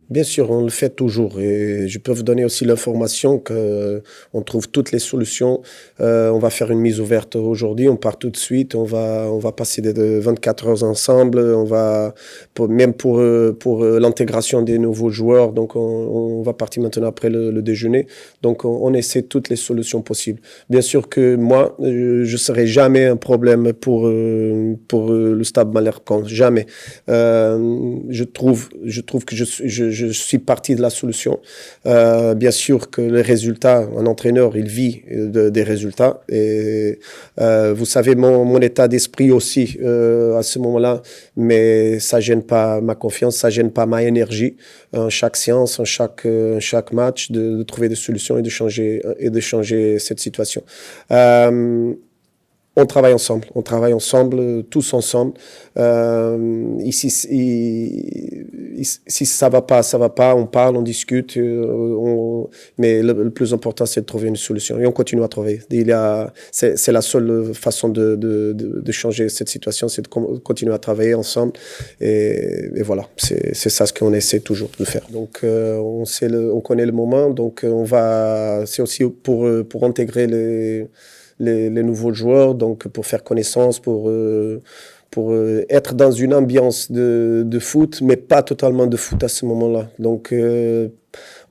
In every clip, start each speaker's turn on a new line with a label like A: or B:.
A: Bien sûr, on le fait toujours et je peux vous donner aussi l'information qu'on trouve toutes les solutions. On va faire une mise ouverte aujourd'hui, on part tout de suite, on va passer de 24 heures ensemble, même pour l'intégration des nouveaux joueurs, donc on va partir maintenant après le déjeuner. Donc on essaie toutes les solutions possibles. Bien sûr que moi, je serai jamais un problème pour le Stade Malherbe, jamais. Je trouve que je suis partie de la solution. Bien sûr que les résultats, un entraîneur, il vit des résultats. Et vous savez, mon état d'esprit aussi à ce moment-là, mais ça gêne pas ma confiance, ça gêne pas ma énergie. En chaque séance, chaque match, de trouver des solutions et de changer cette situation. Euh, on travaille ensemble, tous ensemble. Ici, si ça va pas, on parle, on discute, mais le plus important, c'est de trouver une solution. Et on continue à trouver. C'est la seule façon de changer cette situation, c'est de continuer à travailler ensemble. Et voilà, c'est ça ce qu'on essaie toujours de faire. Donc, on connaît le moment, donc c'est aussi pour intégrer les nouveaux joueurs, donc pour faire connaissance, pour être dans une ambiance de foot, mais pas totalement de foot à ce moment-là. Donc,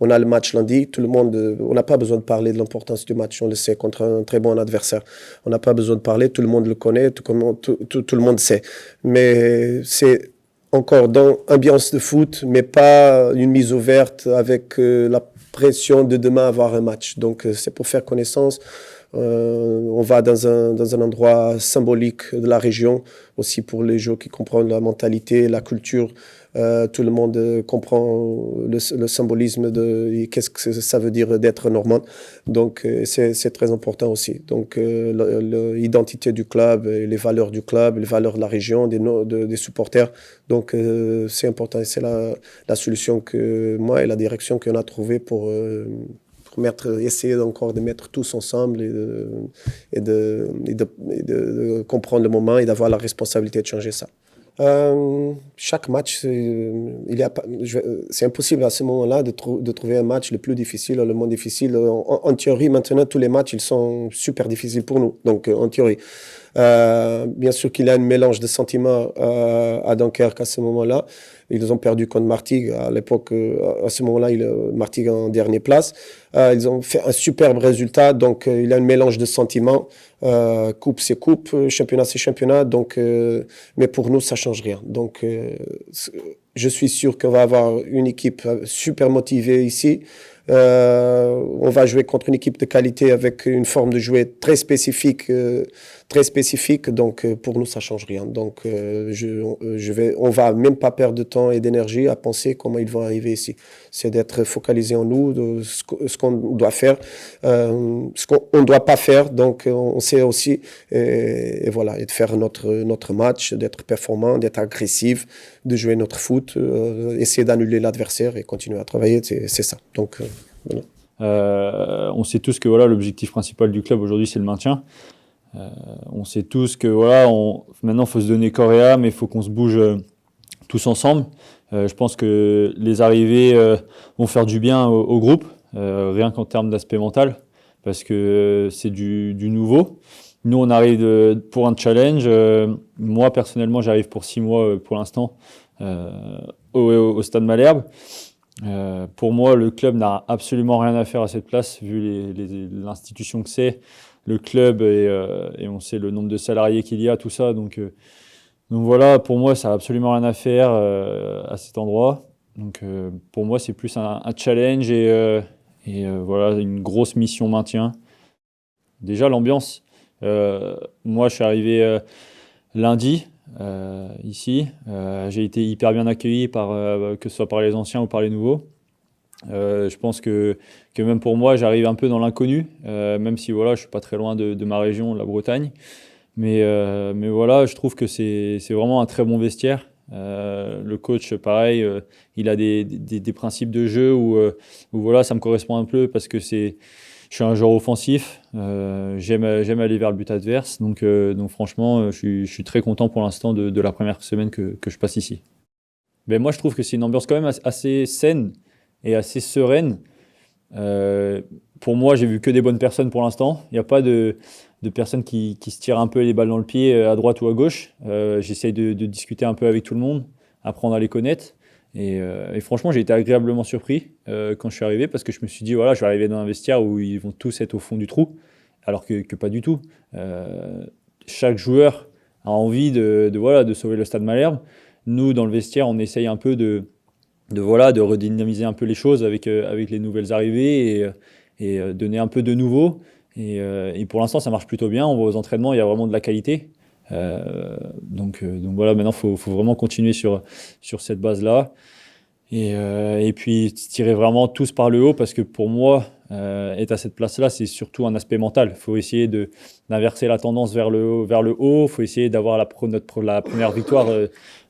A: on a le match lundi, on n'a pas besoin de parler de l'importance du match, on le sait, contre un très bon adversaire. On n'a pas besoin de parler, tout le monde le connaît, tout le monde sait. Mais c'est encore dans ambiance de foot, mais pas une mise ouverte avec la pression de demain avoir un match. Donc, c'est pour faire connaissance. On va dans un endroit symbolique de la région, aussi pour les gens qui comprennent la mentalité, la culture. Tout le monde comprend le symbolisme de qu'est-ce que ça veut dire d'être normand. Donc, c'est très important aussi. Donc, l'identité du club, les valeurs du club, les valeurs de la région, des supporters. Donc, c'est important. Et c'est la solution que moi et la direction qu'on a trouvée pour essayer encore de mettre tous ensemble et de comprendre le moment et d'avoir la responsabilité de changer ça. Chaque match, c'est impossible à ce moment-là de trouver un match le plus difficile, le moins difficile. En théorie, maintenant, tous les matchs, ils sont super difficiles pour nous. Donc, en théorie. Bien sûr qu'il y a un mélange de sentiments à Dunkerque à ce moment-là. Ils ont perdu contre Martigues à l'époque. À ce moment-là, Martigues en dernière place. Ils ont fait un superbe résultat. Donc, il y a un mélange de sentiments. Coupe, c'est coupe. Championnat, c'est championnat. Donc, mais pour nous, ça change rien. Donc, je suis sûr qu'on va avoir une équipe super motivée ici. On va jouer contre une équipe de qualité avec une forme de jouer très spécifique. Donc, pour nous, ça change rien. Donc, on va même pas perdre de temps et d'énergie à penser comment ils vont arriver ici. C'est d'être focalisé en nous, de ce qu'on doit faire, ce qu'on ne doit pas faire. Donc, on sait aussi, et voilà, et de faire notre match, d'être performant, d'être agressif, de jouer notre foot, essayer d'annuler l'adversaire et continuer à travailler. C'est ça. Donc, voilà.
B: On sait tous que voilà, l'objectif principal du club aujourd'hui, c'est le maintien. On sait tous que voilà, maintenant, il faut se donner corps et âme, mais il faut qu'on se bouge tous ensemble. Je pense que les arrivées vont faire du bien au groupe, rien qu'en termes d'aspect mental, parce que c'est du nouveau. Nous, on arrive pour un challenge. Moi, personnellement, j'arrive pour 6 mois pour l'instant au Stade Malherbe. Pour moi, le club n'a absolument rien à faire à cette place, vu l'institution que c'est, le club et on sait le nombre de salariés qu'il y a, tout ça. Donc voilà, pour moi, ça n'a absolument rien à faire à cet endroit. Donc pour moi, c'est plus un challenge et voilà, une grosse mission maintien. Déjà, l'ambiance. Moi, je suis arrivé lundi ici. J'ai été hyper bien accueilli que ce soit par les anciens ou par les nouveaux. Je pense que même pour moi, j'arrive un peu dans l'inconnu, même si voilà, je suis pas très loin de ma région, la Bretagne. Mais voilà, je trouve que c'est vraiment un très bon vestiaire. Le coach, pareil, il a des principes de jeu où voilà, ça me correspond un peu parce que je suis un joueur offensif. J'aime aller vers le but adverse. Donc franchement, je suis très content pour l'instant de la première semaine que je passe ici. Ben moi, je trouve que c'est une ambiance quand même assez saine et assez sereine. Pour moi, j'ai vu que des bonnes personnes pour l'instant. Il n'y a pas de personnes qui se tirent un peu les balles dans le pied à droite ou à gauche. J'essaye de discuter un peu avec tout le monde, apprendre à les connaître. Et franchement, j'ai été agréablement surpris quand je suis arrivé parce que je me suis dit, voilà, je vais arriver dans un vestiaire où ils vont tous être au fond du trou, alors que pas du tout. Chaque joueur a envie voilà, de sauver le Stade Malherbe. Nous, dans le vestiaire, on essaye un peu voilà, de redynamiser un peu les choses avec les nouvelles arrivées et donner un peu de nouveau. Et pour l'instant, ça marche plutôt bien. On voit aux entraînements, il y a vraiment de la qualité. Donc voilà, maintenant, faut vraiment continuer sur cette base-là. Et puis tirer vraiment tous par le haut parce que pour moi, être à cette place-là, c'est surtout un aspect mental. Il faut essayer d'inverser la tendance vers le haut. Il faut essayer d'avoir la première victoire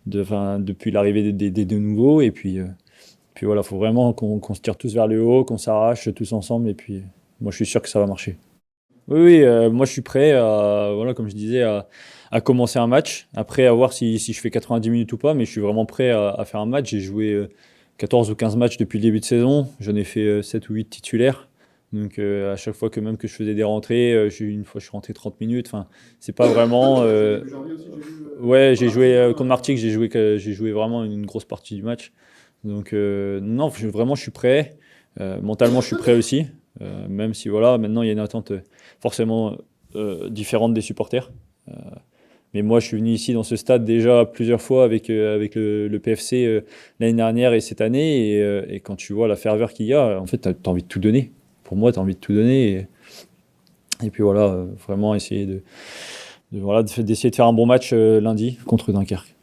B: depuis l'arrivée des deux nouveaux. Et puis voilà, il faut vraiment qu'on se tire tous vers le haut, qu'on s'arrache tous ensemble. Et puis moi, je suis sûr que ça va marcher. Oui, oui, moi je suis prêt voilà, comme je disais, à commencer un match. Après, à voir si je fais 90 minutes ou pas, mais je suis vraiment prêt à faire un match. J'ai joué 14 ou 15 matchs depuis le début de saison. J'en ai fait 7 ou 8 titulaires. Donc à chaque fois que je faisais des rentrées, une fois je suis rentré 30 minutes. Enfin, c'est pas vraiment. Ouais, j'ai joué contre Martigues, j'ai joué vraiment une grosse partie du match. Donc non, vraiment je suis prêt. Mentalement, je suis prêt aussi. Même si voilà, maintenant il y a une attente forcément différente des supporters. Mais moi, je suis venu ici dans ce stade déjà plusieurs fois avec le PFC l'année dernière et cette année. Et quand tu vois la ferveur qu'il y a, en fait, tu as envie de tout donner. Pour moi, tu as envie de tout donner. Et puis voilà, vraiment essayer d'essayer de faire un bon match lundi contre Dunkerque.